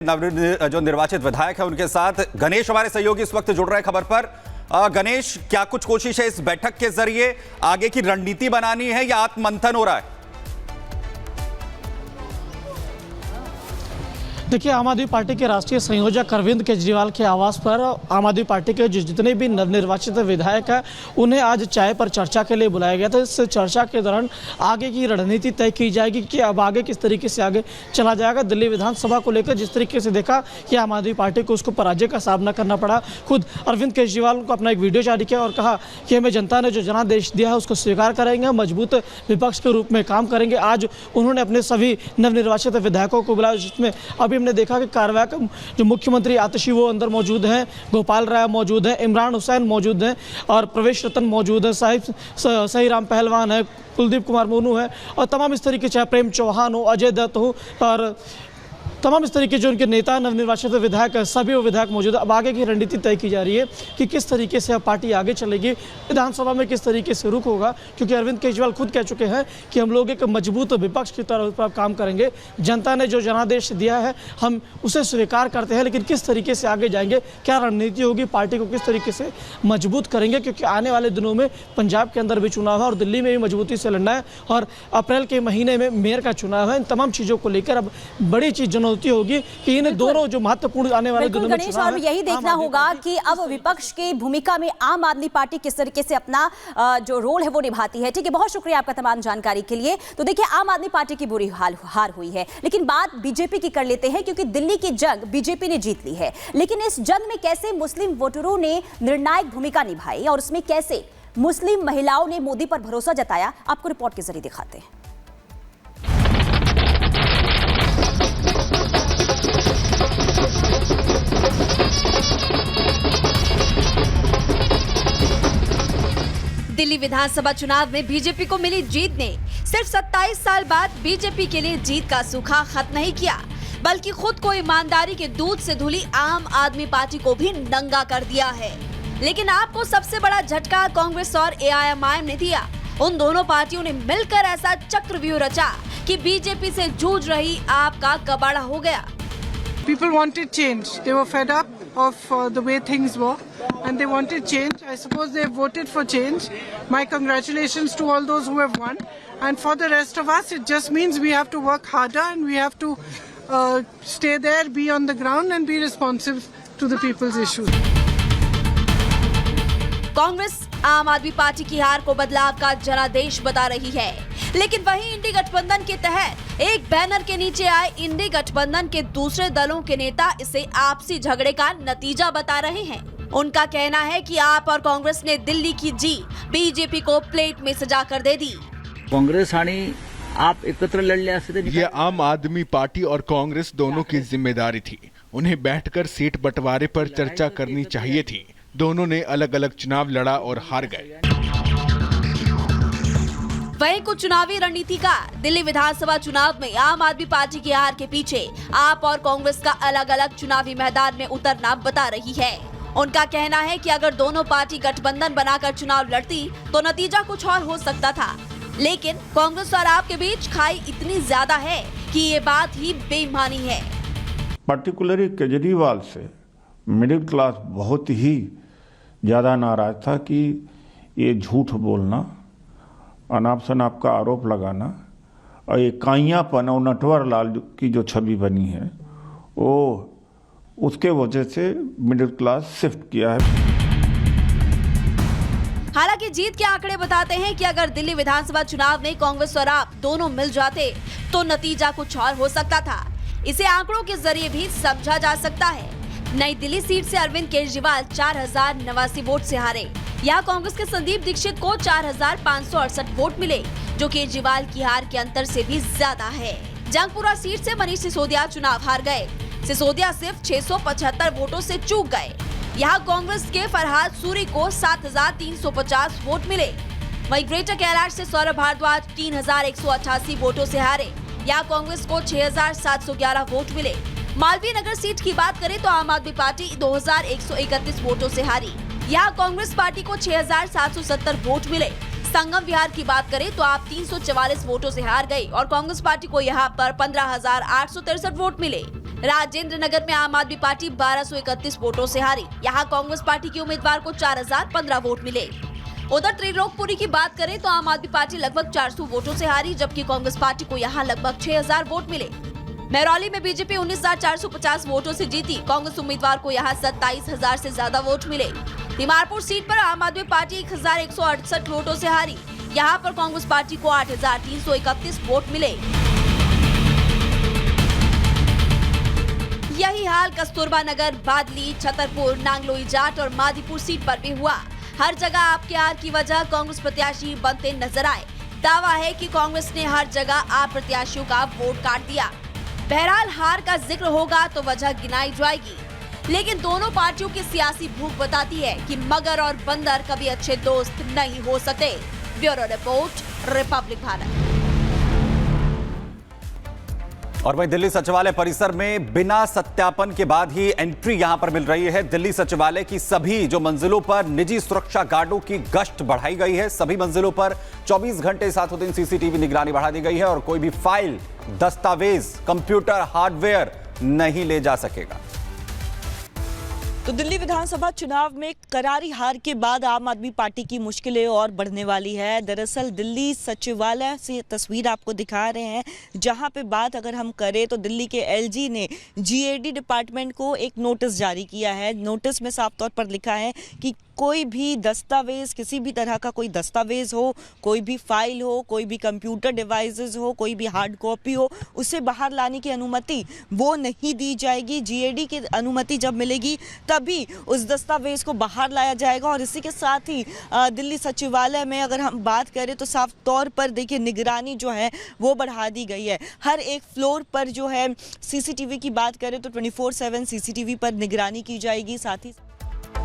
जो निर्वाचित विधायक है उनके साथ गणेश हमारे सहयोगी इस वक्त जुड़ रहे हैं खबर पर। गणेश, क्या कुछ कोशिश है इस बैठक के जरिए आगे की रणनीति बनानी है या आत्ममंथन हो रहा है? देखिए, आम आदमी पार्टी के राष्ट्रीय संयोजक अरविंद केजरीवाल के आवास पर आम आदमी पार्टी के जितने भी नवनिर्वाचित विधायक हैं उन्हें आज चाय पर चर्चा के लिए बुलाया गया था। इस चर्चा के दौरान आगे की रणनीति तय की जाएगी कि अब आगे किस तरीके से आगे चला जाएगा। दिल्ली विधानसभा को लेकर जिस तरीके से देखा कि आम आदमी पार्टी को उसको पराजय का सामना करना पड़ा, खुद अरविंद केजरीवाल को अपना एक वीडियो जारी किया और कहा कि हमें जनता ने जो जनादेश दिया है उसको स्वीकार करेंगे, मजबूत विपक्ष के रूप में काम करेंगे। आज उन्होंने अपने सभी नवनिर्वाचित विधायकों को बुलाया, जिसमें अभी हमने देखा कि कार्रवाई जो मुख्यमंत्री आतिशी वो अंदर मौजूद हैं, गोपाल राय मौजूद हैं, इमरान हुसैन मौजूद हैं और प्रवेश रतन मौजूद है, सही राम पहलवान है, कुलदीप कुमार मोनू है और तमाम इस तरीके चाहे प्रेम चौहान हो, अजय दत्त हो और तमाम इस तरीके जो उनके नेता नवनिर्वाचित विधायक सभी वो विधायक मौजूद है। अब आगे की रणनीति तय की जा रही है कि किस तरीके से अब पार्टी आगे चलेगी, विधानसभा में किस तरीके से रुख होगा, क्योंकि अरविंद केजरीवाल खुद कह चुके हैं कि हम लोग एक मजबूत विपक्ष की तरह पर काम करेंगे। जनता ने जो जनादेश दिया है हम उसे स्वीकार करते हैं, लेकिन किस तरीके से आगे जाएंगे, क्या रणनीति होगी, पार्टी को किस तरीके से मजबूत करेंगे, क्योंकि आने वाले दिनों में पंजाब के अंदर भी चुनाव है और दिल्ली में भी मजबूती से लड़ना है और अप्रैल के महीने में मेयर का चुनाव है। इन तमाम चीज़ों को लेकर अब बड़ी चीज चुनौती होगी कि इन दोनों जो महत्वपूर्ण आने वाले दिनों में गणेश, और यही देखना होगा कि अब विपक्ष की भूमिका में आम आदमी पार्टी किस तरीके से अपना जो रोल है वो निभाती है। ठीक है, बहुत शुक्रिया आपका तमाम जानकारी के लिए। तो देखिए, आम आदमी पार्टी की बुरी हार हुई है, लेकिन बात बीजेपी की कर लेते हैं, क्योंकि दिल्ली की जंग बीजेपी ने जीत ली है। लेकिन इस जंग में कैसे मुस्लिम वोटरों ने निर्णायक भूमिका निभाई और उसमें कैसे मुस्लिम महिलाओं ने मोदी पर भरोसा जताया, आपको रिपोर्ट के जरिए दिखाते हैं। दिल्ली विधानसभा चुनाव में बीजेपी को मिली जीत ने सिर्फ 27 साल बाद बीजेपी के लिए जीत का सूखा खत्म नहीं किया, बल्कि खुद को ईमानदारी के दूध से धुली आम आदमी पार्टी को भी नंगा कर दिया है। लेकिन आपको सबसे बड़ा झटका कांग्रेस और एआईएमआईएम ने दिया। उन दोनों पार्टियों ने मिलकर ऐसा चक्रव्यूह रचा कि बीजेपी से जूझ रही आपका कबाड़ा हो गया। People wanted change. They were fed up of the way things were and they wanted change. I suppose they voted for change. My congratulations to all those who have won. And for the rest of us, it just means we have to work harder and we have to stay there, be on the ground and be responsive to the people's issues. Congress आम आदमी party की हार को बदलाव का जनादेश बता रही है, लेकिन वहीं इंडी गठबंधन के तहत एक बैनर के नीचे आए इंडी गठबंधन के दूसरे दलों के नेता इसे आपसी झगड़े का नतीजा बता रहे हैं। उनका कहना है कि आप और कांग्रेस ने दिल्ली की जीत बीजेपी को प्लेट में सजा कर दे दी। कांग्रेस आणि आप एकत्र लढले असते। ये आम आदमी पार्टी और कांग्रेस दोनों की जिम्मेदारी थी। उन्हें बैठकर सीट बंटवारे पर चर्चा करनी चाहिए थी। दोनों ने अलग अलग चुनाव लड़ा और हार गए। वहीं कुछ चुनावी रणनीतिकार दिल्ली विधानसभा चुनाव में आम आदमी पार्टी की हार के पीछे आप और कांग्रेस का अलग अलग चुनावी मैदान में उतरना बता रही है। उनका कहना है कि अगर दोनों पार्टी गठबंधन बनाकर चुनाव लड़ती तो नतीजा कुछ और हो सकता था, लेकिन कांग्रेस और आप के बीच खाई इतनी ज्यादा है कि ये बात ही बेईमानी है। पर्टिकुलरली केजरीवाल से मिडिल क्लास बहुत ही ज्यादा नाराज था कि ये झूठ बोलना, अनाप शनाप का आरोप लगाना और ये काइयापन और नटवर लाल की जो छवि बनी है वो उसके वजह से मिडिल क्लास शिफ्ट किया है। हालांकि जीत के आंकड़े बताते हैं कि अगर दिल्ली विधानसभा चुनाव में कांग्रेस और आप दोनों मिल जाते तो नतीजा कुछ और हो सकता था। इसे आंकड़ों के जरिए भी समझा जा सकता है। नई दिल्ली सीट से अरविंद केजरीवाल 4089 वोट से हारे। यहाँ कांग्रेस के संदीप दीक्षित को 4568 वोट मिले, जो केजरीवाल की हार के अंतर से भी ज्यादा है। जंगपुरा सीट से मनीष सिसोदिया चुनाव हार गए। सिसोदिया सिर्फ 675 वोटों से चूक गए। यहाँ कांग्रेस के फरहाद सूरी को 7350 वोट मिले। वहीं ग्रेटर कैलाश से सौरभ भारद्वाज 3188 वोटों से हारे। यहाँ कांग्रेस को 6711 वोट मिले। मालवीय नगर सीट की बात करें तो आम आदमी पार्टी 2131 वोटों से हारी। यहाँ कांग्रेस पार्टी को 6770 वोट मिले। संगम विहार की बात करें तो आप 344 वोटों से हार गए और कांग्रेस पार्टी को यहाँ पर 15,863 वोट मिले। राजेंद्र नगर में आम आदमी पार्टी 1231 वोटों से हारी। यहाँ कांग्रेस पार्टी के उम्मीदवार को 4015 वोट मिले। उधर त्रिलोकपुरी की बात करें तो आम आदमी पार्टी लगभग 400 वोटों से हारी, जबकि कांग्रेस पार्टी को यहाँ लगभग 6000 वोट मिले। महरौली में बीजेपी 19,450 वोटों से जीती। कांग्रेस उम्मीदवार को यहाँ 27,000 से ज्यादा वोट मिले। तिमारपुर सीट पर आम आदमी पार्टी 1168 वोटों से हारी। यहाँ पर कांग्रेस पार्टी को 8,331 वोट मिले। यही हाल कस्तूरबा नगर, बादली, छतरपुर, नांगलोई जाट और मादीपुर सीट पर भी हुआ। हर जगह आपके हार की वजह कांग्रेस प्रत्याशी बनते नजर आए। दावा है कि कांग्रेस ने हर जगह आप प्रत्याशियों का वोट काट दिया। बहरहाल हार का जिक्र होगा तो वजह गिनाई जाएगी, लेकिन दोनों पार्टियों की सियासी भूख बताती है कि मगर और बंदर कभी अच्छे दोस्त नहीं हो सकते। Bureau report, Republic Bharat. और वहीं दिल्ली सचिवालय परिसर में बिना सत्यापन के बाद ही एंट्री यहां पर मिल रही है। दिल्ली सचिवालय की सभी जो मंजिलों पर निजी सुरक्षा गार्डों की गश्त बढ़ाई गई है। सभी मंजिलों पर 24 घंटे 7 दिन सीसीटीवी निगरानी बढ़ा दी गई है और कोई भी फाइल, दस्तावेज, कंप्यूटर, हार्डवेयर नहीं ले जा सकेगा। तो दिल्ली विधानसभा चुनाव में करारी हार के बाद आम आदमी पार्टी की मुश्किलें और बढ़ने वाली है। दरअसल दिल्ली सचिवालय से तस्वीर आपको दिखा रहे हैं, जहां पे बात अगर हम करें तो दिल्ली के एलजी ने जीएडी डिपार्टमेंट को एक नोटिस जारी किया है। नोटिस में साफ तौर पर लिखा है कि कोई भी दस्तावेज, किसी भी तरह का कोई दस्तावेज हो, कोई भी फाइल हो, कोई भी कंप्यूटर डिवाइसेस हो, कोई भी हार्ड कॉपी हो, उसे बाहर लाने की अनुमति वो नहीं दी जाएगी। जीएडी की अनुमति जब मिलेगी तभी उस दस्तावेज को बाहर लाया जाएगा। और इसी के साथ ही दिल्ली सचिवालय में अगर हम बात करें तो साफ तौर पर देखिए निगरानी जो है वो बढ़ा दी गई है। हर एक फ्लोर पर जो है सीसीटीवी की बात करें तो 24/7 सीसीटीवी पर निगरानी की जाएगी। साथ ही